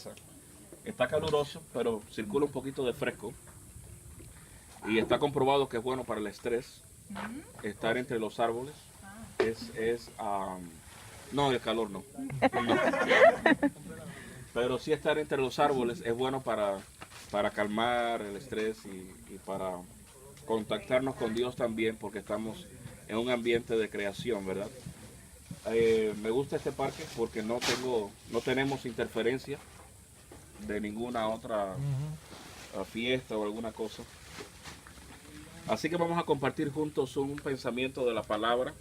mesa. Está caluroso, pero circula un poquito de fresco. Y está comprobado que es bueno para el estrés. Estar entre los árboles no, el calor no. No. Pero sí estar entre los árboles es bueno para calmar el estrés y para contactarnos con Dios también, porque estamos en un ambiente de creación, ¿verdad? Me gusta este parque porque no tenemos interferencia de ninguna otra fiesta o alguna cosa. Así que vamos a compartir juntos un pensamiento de la palabra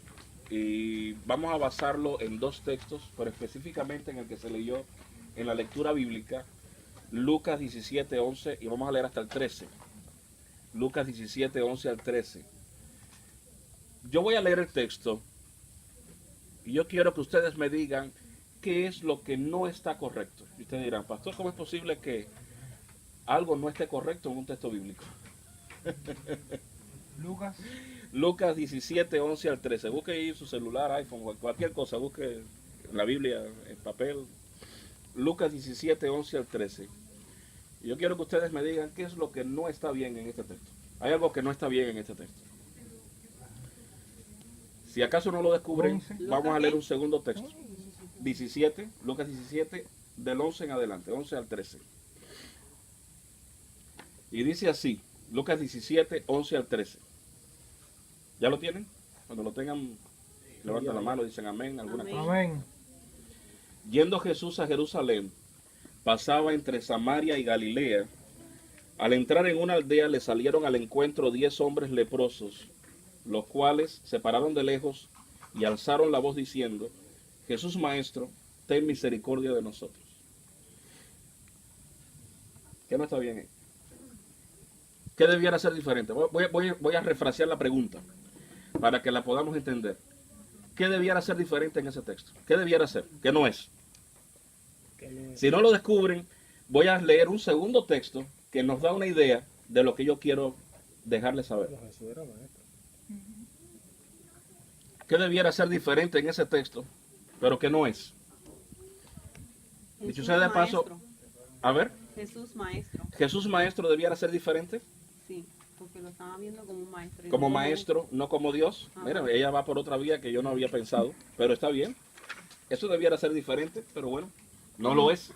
y vamos a basarlo en dos textos, pero específicamente en el que se leyó en la lectura bíblica, Lucas 17, 11, y vamos a leer hasta el 13. Lucas 17, 11 al 13. Yo voy a leer el texto y yo quiero que ustedes me digan qué es lo que no está correcto. Y ustedes dirán, pastor, ¿cómo es posible que algo no esté correcto en un texto bíblico? Lucas 17, 11 al 13. Busque ahí su celular, iPhone, cualquier cosa. Busque la Biblia en papel. Lucas 17, 11 al 13. Y yo quiero que ustedes me digan qué es lo que no está bien en este texto. Hay algo que no está bien en este texto. Si acaso no lo descubren, vamos a leer un segundo texto. 17, Lucas 17, del 11 en adelante, 11 al 13. Y dice así, Lucas 17, 11 al 13. ¿Ya lo tienen? Cuando lo tengan, levantan la mano, dicen amén, alguna cosa. Amén. Yendo Jesús a Jerusalén, pasaba entre Samaria y Galilea. Al entrar en una aldea le salieron al encuentro 10 hombres leprosos, los cuales se pararon de lejos y alzaron la voz diciendo, Jesús Maestro, ten misericordia de nosotros. ¿Qué no está bien ahí? ¿Qué debiera ser diferente? Voy a refrasear la pregunta para que la podamos entender. ¿Qué debiera ser diferente en ese texto? ¿Qué debiera ser? ¿Qué no es? Si no lo descubren, voy a leer un segundo texto que nos da una idea de lo que yo quiero dejarles saber. ¿Qué debiera ser diferente en ese texto, pero que no es? Dicho sea de paso, a ver. Jesús Maestro. ¿Jesús Maestro debiera ser diferente? Sí, porque lo estaba viendo como un maestro. Como maestro, no como Dios. Mira, ella va por otra vía que yo no había pensado, pero está bien. Eso debiera ser diferente, pero bueno, no lo es.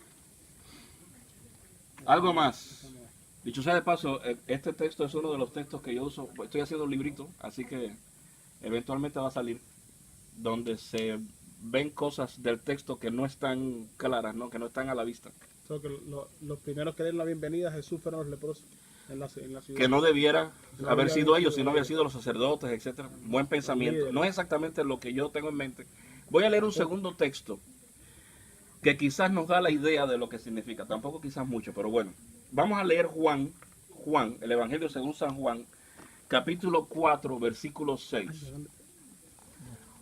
Algo más. Dicho sea de paso, este texto es uno de los textos que yo uso. Estoy haciendo un librito, así que eventualmente va a salir, donde se ven cosas del texto que no están claras, ¿no? Que no están a la vista. So que los primeros que dieron la bienvenida a Jesús fueron los leprosos en la ciudad. Que no debiera haber sido ellos, sino había sido los sacerdotes, etcétera. Buen pensamiento. No es exactamente lo que yo tengo en mente. Voy a leer un segundo texto que quizás nos da la idea de lo que significa. Tampoco quizás mucho, pero bueno. Vamos a leer Juan, el Evangelio según San Juan, capítulo 4, versículo 6.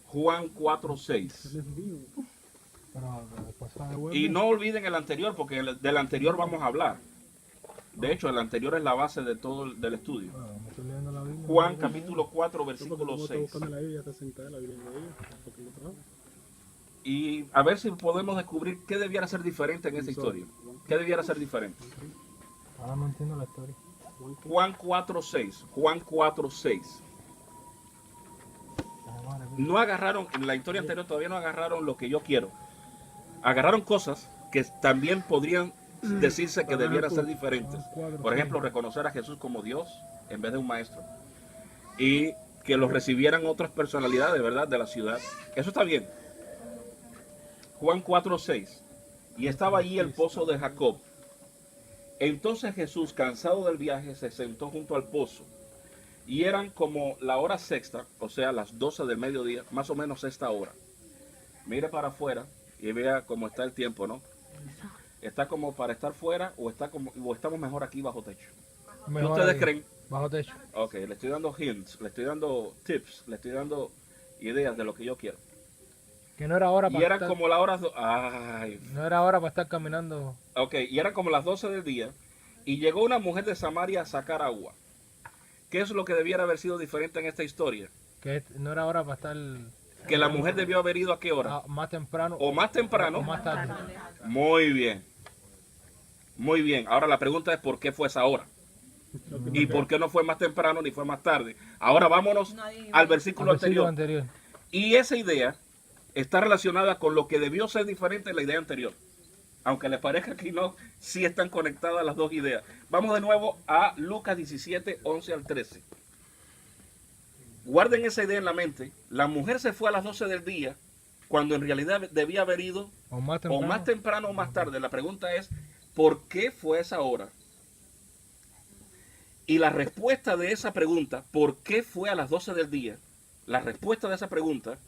Juan 4, 6. Y no olviden el anterior, porque del anterior vamos a hablar. De hecho, el anterior es la base de todo del estudio. Juan capítulo 4, versículo 6. Y a ver si podemos descubrir qué debiera ser diferente en esa historia. ¿Qué debiera ser diferente? Ahora no entiendo la historia. Juan 4, 6. Juan 4, 6. No agarraron, en la historia anterior todavía no agarraron lo que yo quiero. Agarraron cosas que también podrían decirse que debieran ser diferentes. Por ejemplo, reconocer a Jesús como Dios en vez de un maestro. Y que los recibieran otras personalidades, ¿verdad?, de la ciudad. Eso está bien. Juan 4, 6. Y estaba allí el pozo de Jacob. Entonces Jesús, cansado del viaje, se sentó junto al pozo. Y eran como la hora sexta, o sea, las 12 del mediodía, más o menos esta hora. Mire para afuera y vea cómo está el tiempo, ¿no? ¿Está como para estar fuera o estamos mejor aquí bajo techo? ¿Qué ustedes creen? Bajo techo. Ok, le estoy dando hints, le estoy dando tips, le estoy dando ideas de lo que yo quiero. Que no era hora Y para eran estar, como las horas... Ay. no era hora para estar caminando. Ok, y eran como las 12 del día. Y llegó una mujer de Samaria a sacar agua. ¿Qué es lo que debiera haber sido diferente en esta historia? Que no era hora para estar Que la mujer debió haber ido a qué hora. más temprano. O más temprano. O más tarde. Muy bien. Muy bien, ahora la pregunta es ¿por qué fue esa hora? ¿Y por qué no fue más temprano ni fue más tarde? Ahora vámonos al versículo Al versículo anterior. anterior. Y esa idea está relacionada con lo que debió ser diferente en la idea anterior. Aunque les parezca que no, sí están conectadas las dos ideas. Vamos de nuevo a Lucas 17, 11 al 13. Guarden esa idea en la mente. La mujer se fue a las 12 del día cuando en realidad debía haber ido O más o temprano. más temprano o más tarde. La pregunta es, ¿por qué fue esa hora? Y la respuesta de esa pregunta, ¿por qué fue a las 12 del día? La respuesta de esa pregunta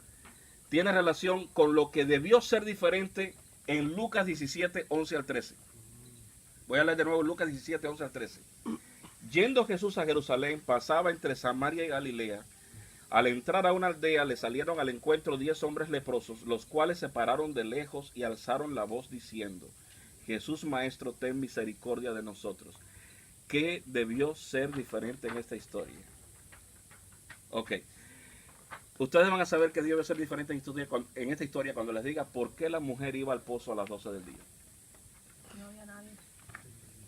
tiene relación con lo que debió ser diferente en Lucas 17, 11 al 13. Voy a leer de nuevo Lucas 17, 11 al 13. Yendo Jesús a Jerusalén, pasaba entre Samaria y Galilea. Al entrar a una aldea, le salieron al encuentro 10 hombres leprosos, los cuales se pararon de lejos y alzaron la voz diciendo: Jesús, Maestro, ten misericordia de nosotros. ¿Qué debió ser diferente en esta historia? Ok. Ustedes van a saber que debe ser diferente en esta historia cuando les diga por qué la mujer iba al pozo a las 12 del día. No había nadie.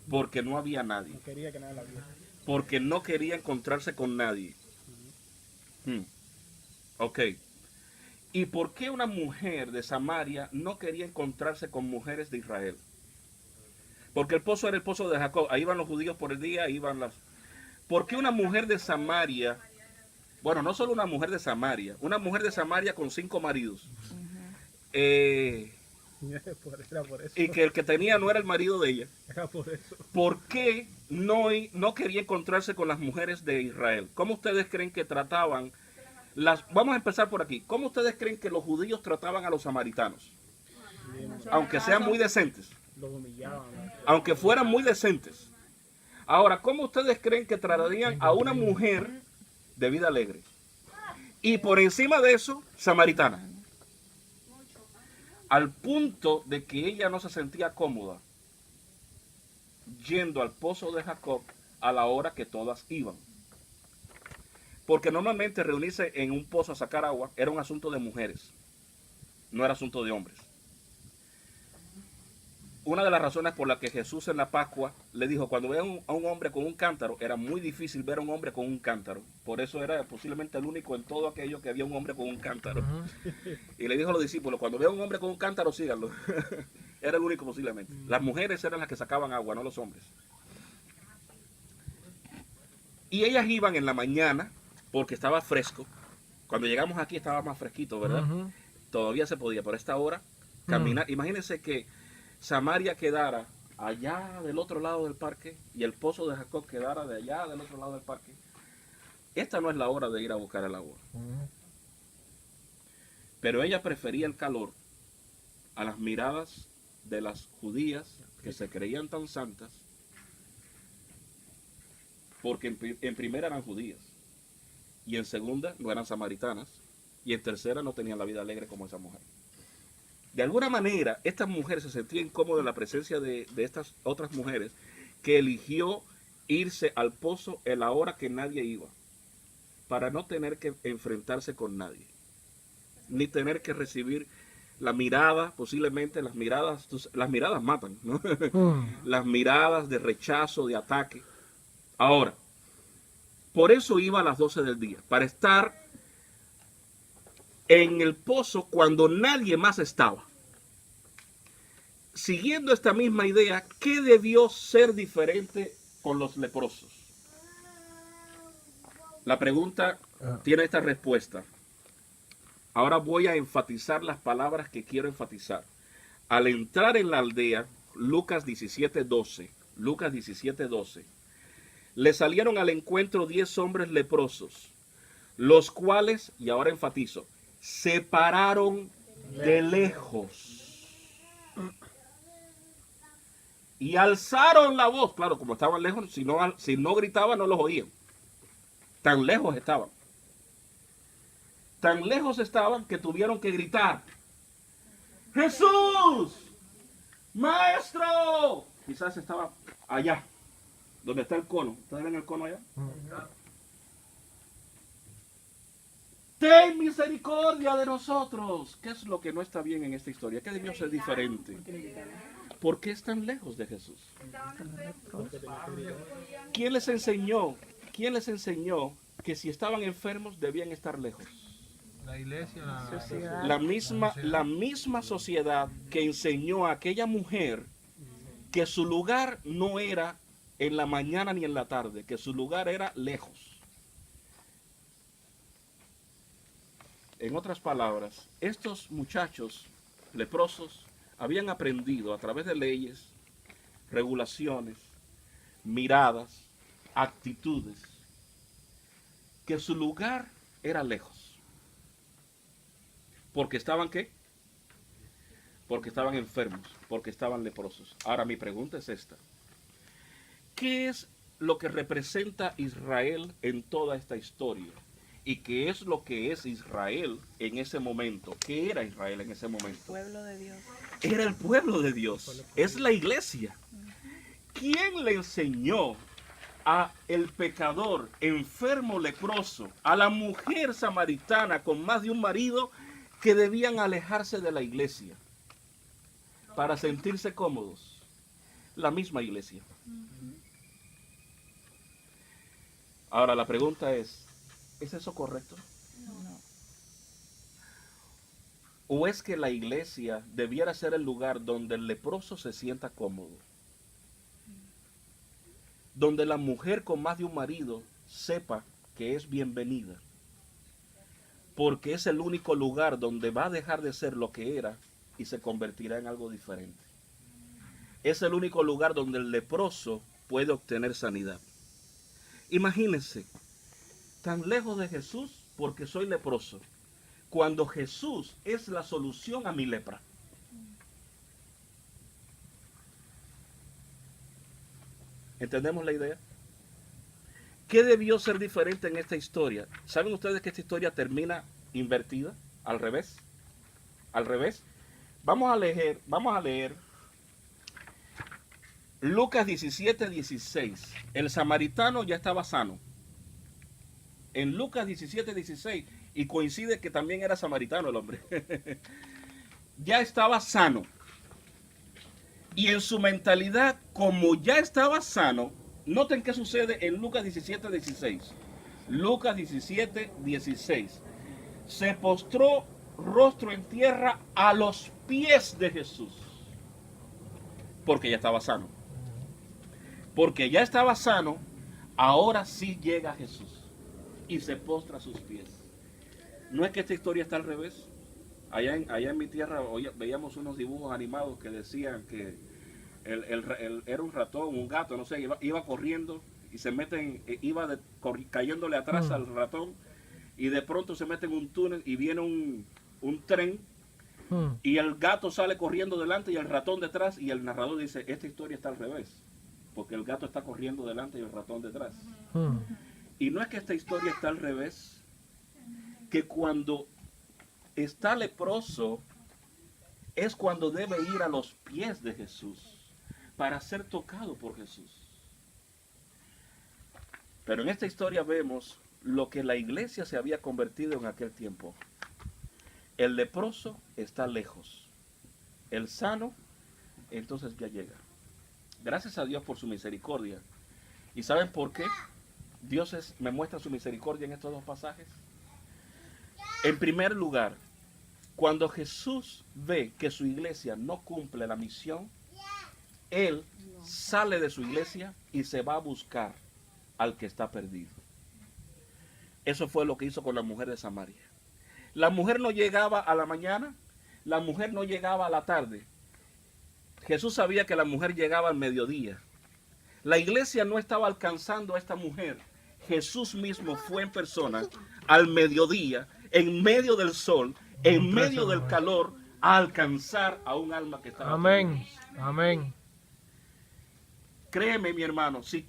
Porque no había nadie. No quería que nadie la viera. Porque no quería encontrarse con nadie. Ok. ¿Y por qué una mujer de Samaria no quería encontrarse con mujeres de Israel? Porque el pozo era el pozo de Jacob. Ahí iban los judíos por el día, ahí iban las... ¿Por qué una mujer de Samaria? Bueno, no solo una mujer de Samaria con 5 maridos. Era por eso. Y que el que tenía no era el marido de ella. Era por eso. ¿Por qué no quería encontrarse con las mujeres de Israel? ¿Cómo ustedes creen que trataban Vamos a empezar por aquí. ¿Cómo ustedes creen que los judíos trataban a los samaritanos? Aunque sean muy decentes. Los humillaban. Aunque fueran muy decentes. Ahora, ¿cómo ustedes creen que tratarían a una mujer de vida alegre? Y por encima de eso, samaritana. Al punto de que ella no se sentía cómoda yendo al pozo de Jacob a la hora que todas iban. Porque normalmente reunirse en un pozo a sacar agua era un asunto de mujeres, no era asunto de hombres. Una de las razones por las que Jesús en la Pascua le dijo, cuando vean a un hombre con un cántaro, era muy difícil ver a un hombre con un cántaro. Por eso era posiblemente el único en todo aquello que había un hombre con un cántaro. Y le dijo a los discípulos, cuando vean a un hombre con un cántaro, síganlo. Era el único posiblemente. Las mujeres eran las que sacaban agua, no los hombres. Y ellas iban en la mañana, porque estaba fresco. Cuando llegamos aquí estaba más fresquito, ¿verdad? Todavía se podía, por esta hora, caminar. Imagínense que Samaria quedara allá del otro lado del parque y el pozo de Jacob quedara de allá del otro lado del parque. Esta no es la hora de ir a buscar el agua. Pero ella prefería el calor a las miradas de las judías que se creían tan santas, porque en primera eran judías, y en segunda no eran samaritanas, y en tercera no tenían la vida alegre como esa mujer. De alguna manera, esta mujer se sentía incómoda en la presencia de estas otras mujeres que eligió irse al pozo en la hora que nadie iba, para no tener que enfrentarse con nadie, ni tener que recibir la mirada, posiblemente las miradas matan, ¿no? Las miradas de rechazo, de ataque. Ahora, por eso iba a las 12 del día, para estar en el pozo cuando nadie más estaba. Siguiendo esta misma idea, ¿qué debió ser diferente con los leprosos? La pregunta tiene esta respuesta. Ahora voy a enfatizar las palabras que quiero enfatizar. Al entrar en la aldea, Lucas 17:12, le salieron al encuentro 10 hombres leprosos, los cuales, y ahora enfatizo, se pararon de lejos y alzaron la voz. Claro, como estaban lejos, si no gritaban, no los oían. Tan lejos estaban. Tan lejos estaban que tuvieron que gritar: ¡Jesús! ¡Maestro! Quizás estaba allá, donde está el cono. ¿Ustedes ven el cono allá? Ten misericordia de nosotros. ¿Qué es lo que no está bien en esta historia? ¿Qué debió ser diferente? ¿por qué están lejos de Jesús? Porque tenía que gritar. ¿Quién les enseñó? ¿Quién les enseñó que si estaban enfermos debían estar lejos? La iglesia, Sociedad. La misma sociedad que enseñó a aquella mujer que su lugar no era en la mañana ni en la tarde, que su lugar era lejos. En otras palabras, estos muchachos leprosos habían aprendido a través de leyes, regulaciones, miradas, actitudes, que su lugar era lejos. ¿Porque estaban qué? Porque estaban enfermos, porque estaban leprosos. Ahora mi pregunta es esta. ¿Qué es lo que representa Israel en toda esta historia? ¿Y qué es lo que es Israel en ese momento? ¿Qué era Israel en ese momento? Pueblo de Dios. Era el pueblo de Dios. Es la iglesia. ¿Quién le enseñó a el pecador enfermo leproso, a la mujer samaritana con más de un marido, que debían alejarse de la iglesia para sentirse cómodos? La misma iglesia. Ahora la pregunta ¿es eso correcto? No. ¿O es que la iglesia debiera ser el lugar donde el leproso se sienta cómodo? Donde la mujer con más de un marido sepa que es bienvenida. Porque es el único lugar donde va a dejar de ser lo que era y se convertirá en algo diferente. Es el único lugar donde el leproso puede obtener sanidad. Imagínense, tan lejos de Jesús porque soy leproso, cuando Jesús es la solución a mi lepra. ¿Entendemos la idea? ¿Qué debió ser diferente en esta historia? ¿Saben ustedes que esta historia termina invertida? Al revés. Al revés. Vamos a leer Lucas 17, 16. El samaritano ya estaba sano. En Lucas 17, 16. Y coincide que también era samaritano el hombre. Ya estaba sano. Y en su mentalidad, como ya estaba sano, noten qué sucede en Lucas 17, 16. Lucas 17, 16. Se postró rostro en tierra a los pies de Jesús. Porque ya estaba sano. Porque ya estaba sano, ahora sí llega Jesús. Y se postra a sus pies. ¿No es que esta historia está al revés? Allá en mi tierra veíamos unos dibujos animados que decían que era un ratón, un gato, no sé, iba corriendo y se meten, cayéndole atrás al ratón, y de pronto se mete en un túnel y viene un tren y el gato sale corriendo delante y el ratón detrás, y el narrador dice, esta historia está al revés, porque el gato está corriendo delante y el ratón detrás. Y no es que esta historia está al revés, que cuando está leproso es cuando debe ir a los pies de Jesús para ser tocado por Jesús. Pero en esta historia vemos lo que la iglesia se había convertido en aquel tiempo. El leproso está lejos. El sano, entonces ya llega. Gracias a Dios por su misericordia. ¿Y saben por qué Dios me muestra su misericordia en estos dos pasajes? En primer lugar, cuando Jesús ve que su iglesia no cumple la misión, Él sale de su iglesia y se va a buscar al que está perdido. Eso fue lo que hizo con la mujer de Samaria. La mujer no llegaba a la mañana, la mujer no llegaba a la tarde. Jesús sabía que la mujer llegaba al mediodía. La iglesia no estaba alcanzando a esta mujer. Jesús mismo fue en persona al mediodía, en medio del sol, en medio del calor, a alcanzar a un alma que estaba Amén. perdido. Amén. Créeme, mi hermano, si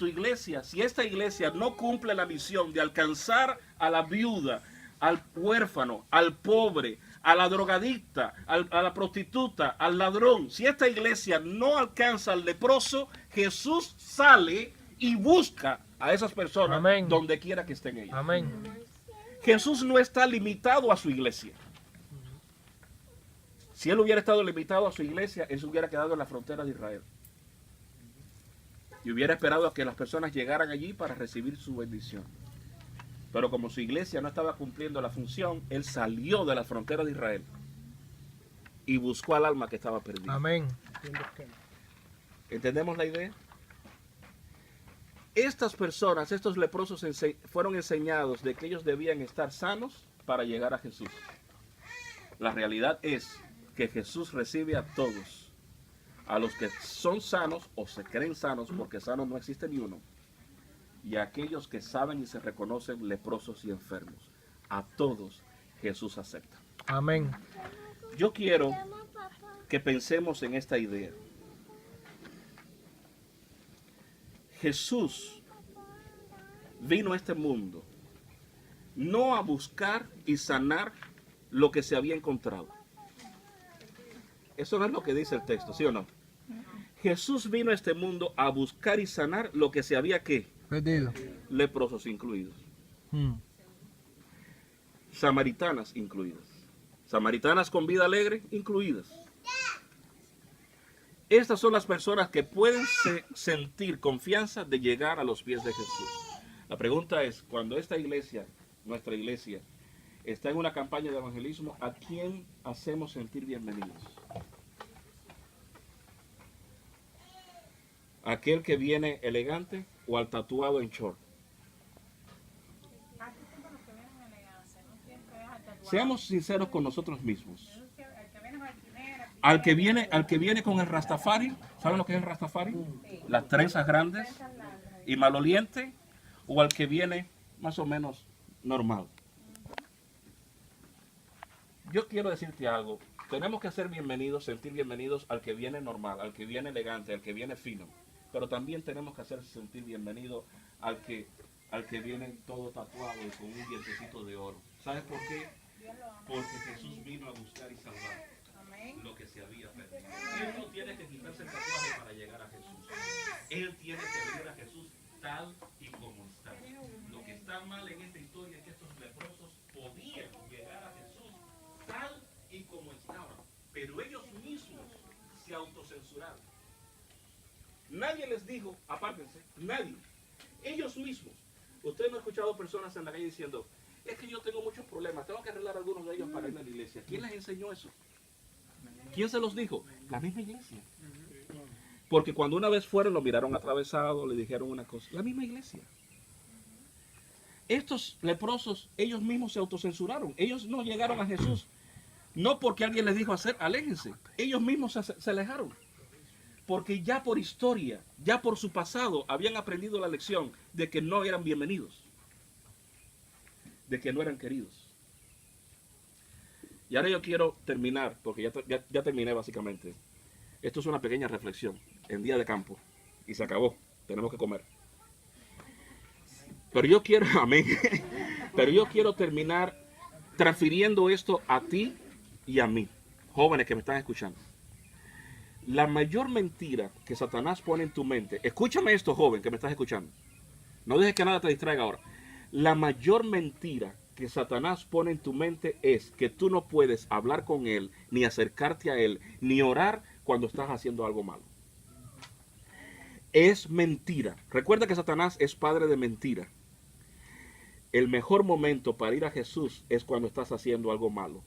esta iglesia no cumple la misión de alcanzar a la viuda, al huérfano, al pobre, a la drogadicta, a la prostituta, al ladrón, si esta iglesia no alcanza al leproso, Jesús sale y busca a esas personas. Amén. Donde quiera que estén ellos. Amén. Jesús no está limitado a su iglesia. Si él hubiera estado limitado a su iglesia, él se hubiera quedado en la frontera de Israel. Y hubiera esperado a que las personas llegaran allí para recibir su bendición. Pero como su iglesia no estaba cumpliendo la función, él salió de la frontera de Israel y buscó al alma que estaba perdida. Amén. ¿Entendemos la idea? Estas personas, estos leprosos, fueron enseñados de que ellos debían estar sanos para llegar a Jesús. La realidad es que Jesús recibe a todos, a los que son sanos o se creen sanos, porque sanos no existe ni uno, y a aquellos que saben y se reconocen leprosos y enfermos. A todos Jesús acepta. Amén. Yo quiero que pensemos en esta idea. Jesús vino a este mundo no a buscar y sanar lo que se había encontrado. Eso no es lo que dice el texto, ¿sí o no? Jesús vino a este mundo a buscar y sanar lo que se había, ¿qué? Perdido. Leprosos incluidos. Samaritanas incluidas. Samaritanas con vida alegre incluidas. Estas son las personas que pueden sentir confianza de llegar a los pies de Jesús. La pregunta es, cuando esta iglesia, nuestra iglesia, está en una campaña de evangelismo, ¿a quién hacemos sentir bienvenidos? ¿Aquel que viene elegante o al tatuado en short? Seamos sinceros con nosotros mismos. Al que viene con el Rastafari, ¿saben lo que es el Rastafari? Las trenzas grandes y maloliente, o al que viene más o menos normal. Yo quiero decirte algo. Tenemos que ser bienvenidos, sentir bienvenidos al que viene normal, al que viene elegante, al que viene fino. Pero también tenemos que hacer sentir bienvenido al que viene todo tatuado y con un dientecito de oro. ¿Sabes por qué? Porque Jesús vino a buscar y salvar lo que se había perdido. Él no tiene que quitarse el tatuaje para llegar a Jesús. Él tiene que venir a Jesús tal y como está. Lo que está mal en esta historia es que estos leprosos podían llegar a Jesús tal y como estaban, pero ellos mismos se autocensuraron. Nadie les dijo, apártense, nadie. Ellos mismos. Usted no ha escuchado personas en la calle diciendo, es que yo tengo muchos problemas, tengo que arreglar algunos de ellos para ir a la iglesia. ¿Quién les enseñó eso? ¿Quién se los dijo? La misma iglesia. Porque cuando una vez fueron, lo miraron atravesado, le dijeron una cosa. La misma iglesia. Estos leprosos, ellos mismos se autocensuraron. Ellos no llegaron a Jesús. No porque alguien les dijo hacer, aléjense. Ellos mismos se alejaron. Porque ya por historia, ya por su pasado, habían aprendido la lección de que no eran bienvenidos. De que no eran queridos. Y ahora yo quiero terminar, porque ya terminé básicamente. Esto es una pequeña reflexión en día de campo. Y se acabó. Tenemos que comer. Pero yo quiero, amén. Pero yo quiero terminar transfiriendo esto a ti y a mí, jóvenes que me están escuchando. La mayor mentira que Satanás pone en tu mente, escúchame esto, joven, que me estás escuchando. No dejes que nada te distraiga ahora. La mayor mentira que Satanás pone en tu mente es que tú no puedes hablar con él, ni acercarte a él, ni orar cuando estás haciendo algo malo. Es mentira. Recuerda que Satanás es padre de mentira. El mejor momento para ir a Jesús es cuando estás haciendo algo malo.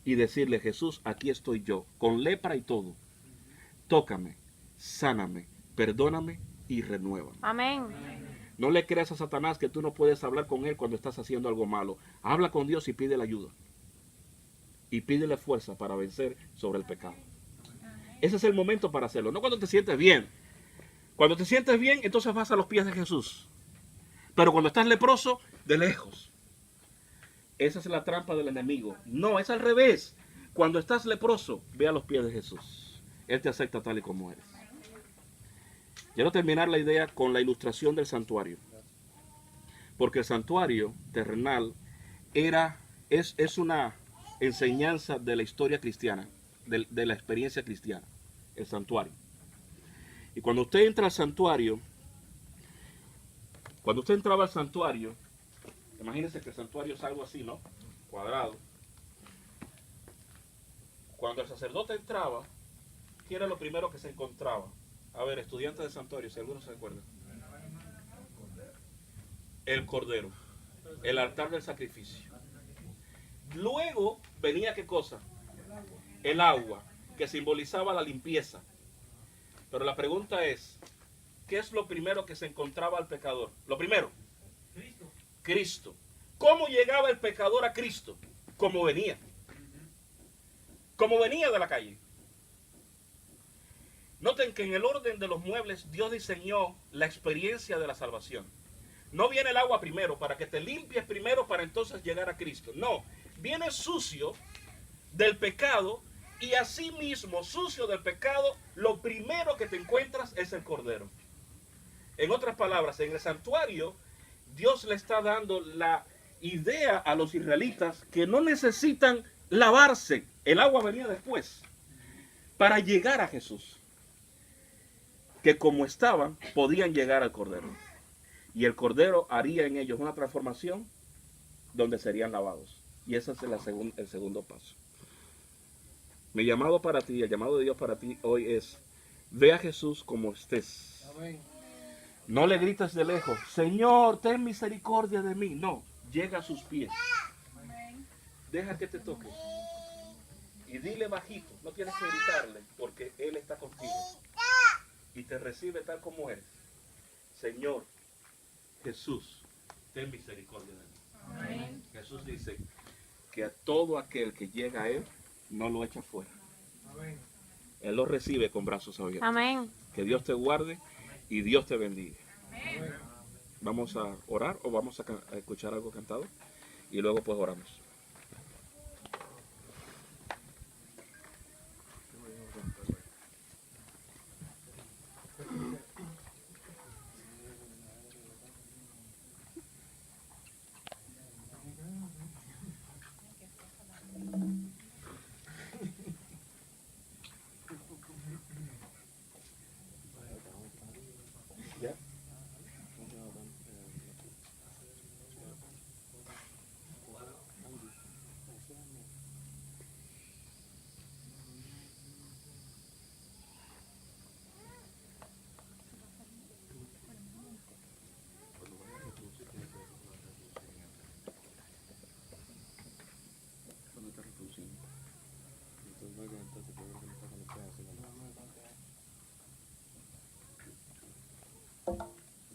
Y decirle, Jesús, aquí estoy yo, con lepra y todo. Tócame, sáname, perdóname y renuévame. Amén. No le creas a Satanás que tú no puedes hablar con él cuando estás haciendo algo malo. Habla con Dios y pídele ayuda. Y pídele fuerza para vencer sobre el pecado. Ese es el momento para hacerlo. No cuando te sientes bien. Cuando te sientes bien, entonces vas a los pies de Jesús. Pero cuando estás leproso, de lejos. Esa es la trampa del enemigo. No, es al revés. Cuando estás leproso, ve a los pies de Jesús. Él te acepta tal y como eres. Quiero terminar la idea con la ilustración del santuario. Porque el santuario terrenal es una enseñanza de la historia cristiana, de la experiencia cristiana, el santuario. Y cuando usted entra al santuario, cuando usted entraba al santuario, imagínense que el santuario es algo así, ¿no? Cuadrado. Cuando el sacerdote entraba, ¿qué era lo primero que se encontraba? A ver, estudiantes de santuario, si alguno se acuerda. El cordero, el altar del sacrificio. Luego venía ¿qué cosa? El agua, que simbolizaba la limpieza. Pero la pregunta es, ¿qué es lo primero que se encontraba al pecador? Lo primero, Cristo. ¿Cómo llegaba el pecador a Cristo? Como venía. Como venía de la calle. Noten que en el orden de los muebles Dios diseñó la experiencia de la salvación. No viene el agua primero para que te limpies primero para entonces llegar a Cristo. No, viene sucio del pecado y así mismo sucio del pecado, lo primero que te encuentras es el cordero. En otras palabras, en el santuario Dios le está dando la idea a los israelitas que no necesitan lavarse. El agua venía después para llegar a Jesús. Que como estaban, podían llegar al Cordero. Y el Cordero haría en ellos una transformación donde serían lavados. Y ese es el segundo paso. Mi llamado para ti, el llamado de Dios para ti hoy es, ve a Jesús como estés. Amén. No le grites de lejos, Señor, ten misericordia de mí. No, llega a sus pies. Deja que te toque. Y dile bajito, no tienes que gritarle, porque Él está contigo. Y te recibe tal como eres. Señor, Jesús, ten misericordia de mí. Amén. Jesús dice que a todo aquel que llega a Él, no lo echa fuera. Amén. Él lo recibe con brazos abiertos. Amén. Que Dios te guarde y Dios te bendiga. Amén. Vamos a orar o vamos a escuchar algo cantado y luego pues oramos. ¿Ya?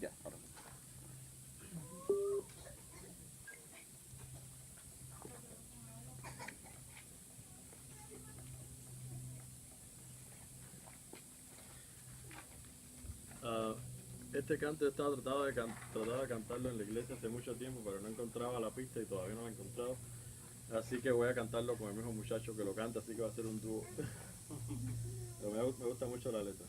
Ya, ahora. Este canto estaba trataba de cantarlo en la iglesia hace mucho tiempo, pero no encontraba la pista y todavía no la he encontrado. Así que voy a cantarlo con el mismo muchacho que lo canta, así que va a ser un dúo. Pero me gusta mucho la letra.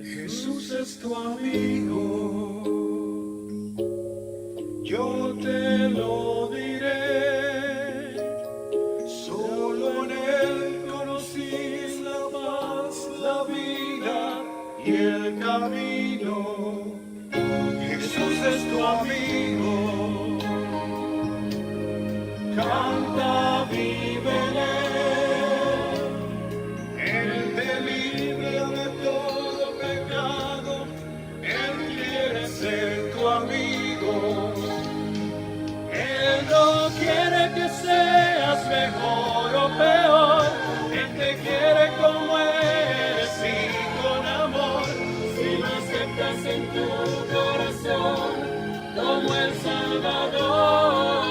Jesús es tu amigo, yo te lo diré, solo en Él conocí la paz, la vida y el camino. Jesús es tu amigo, canta, vive en Él, Él te libra de todo pecado, Él quiere ser tu amigo. Él no quiere que seas mejor o peor, Él te quiere como eres y con amor. Si lo aceptas en tu corazón como el Salvador,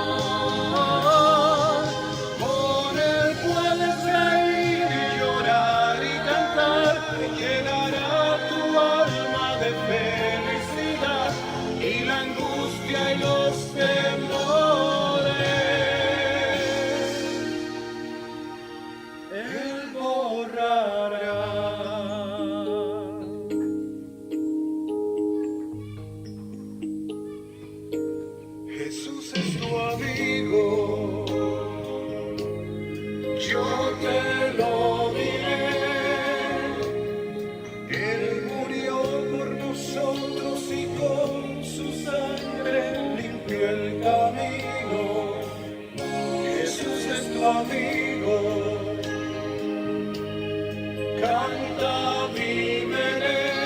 con Él puedes reír y llorar y cantar, llenará tu alma de felicidad y la angustia y los temores Él borrará. Jesús es tu amigo, yo te lo diré. Él murió por nosotros y con su sangre limpió el camino. Jesús es tu amigo, canta, vive en él,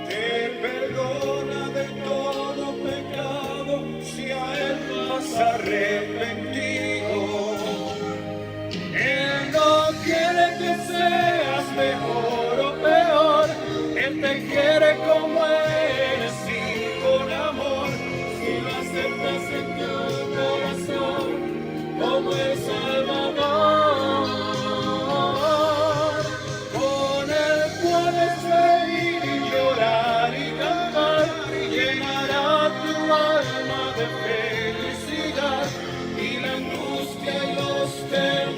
te perdona de todo pecado si a él vas arrepentido. Él no quiere que seas mejor o peor, él te quiere como eres y con amor, si lo aceptas en tu corazón como el Salvador. Con él puedes reír y llorar y cantar, y llenará tu alma de felicidad y la angustia y los temores.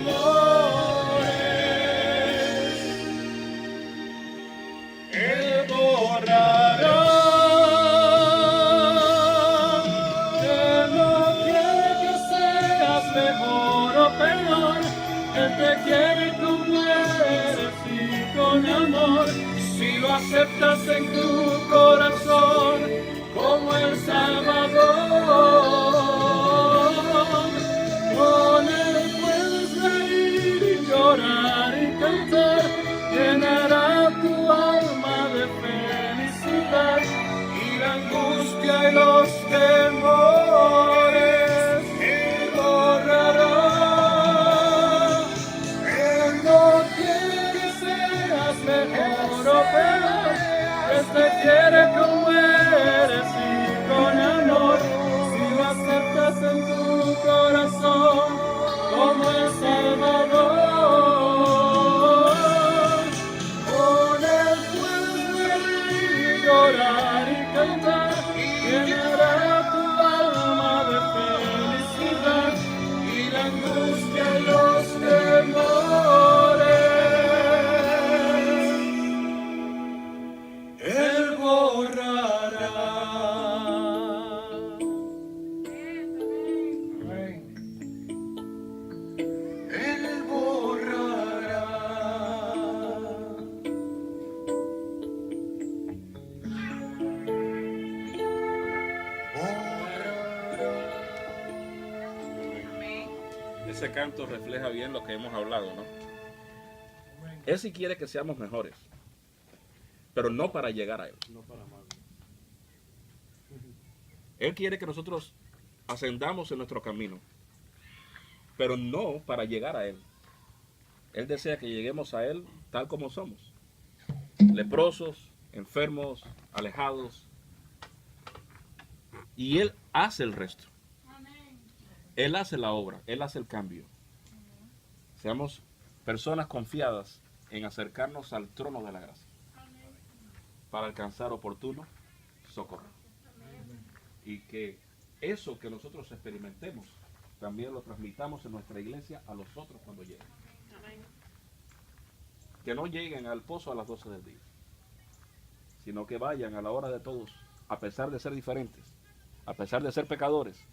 Él borrará. Él no quiere que seas mejor o peor, él te quiere como eres y con amor, si lo aceptas en tu corazón como el Salvador. Con él puedes reír y llorar y cantar, llenará tu alma de felicidad y la angustia y los temores. Él borrará. Él no quiere que seas mejor o peor, él te quiere como eres y con amor, si lo aceptas en tu corazón como el Salvador. Con él puedes reír y llorar y cantar, llenará tu alma de felicidad y la angustia y los temores. Él borrará. Él borrará. Ese canto refleja bien lo que hemos hablado, ¿no? Él sí quiere que seamos mejores, pero no para llegar a Él. No para mal. Él quiere que nosotros ascendamos en nuestro camino, pero no para llegar a Él. Él desea que lleguemos a Él tal como somos. Leprosos, enfermos, alejados. Y Él hace el resto. Él hace la obra, Él hace el cambio. Seamos personas confiadas en acercarnos al trono de la gracia para alcanzar oportuno socorro. Y que eso que nosotros experimentemos también lo transmitamos en nuestra iglesia a los otros cuando lleguen. Que no lleguen al pozo a las 12 del día, sino que vayan a la hora de todos, a pesar de ser diferentes, a pesar de ser pecadores,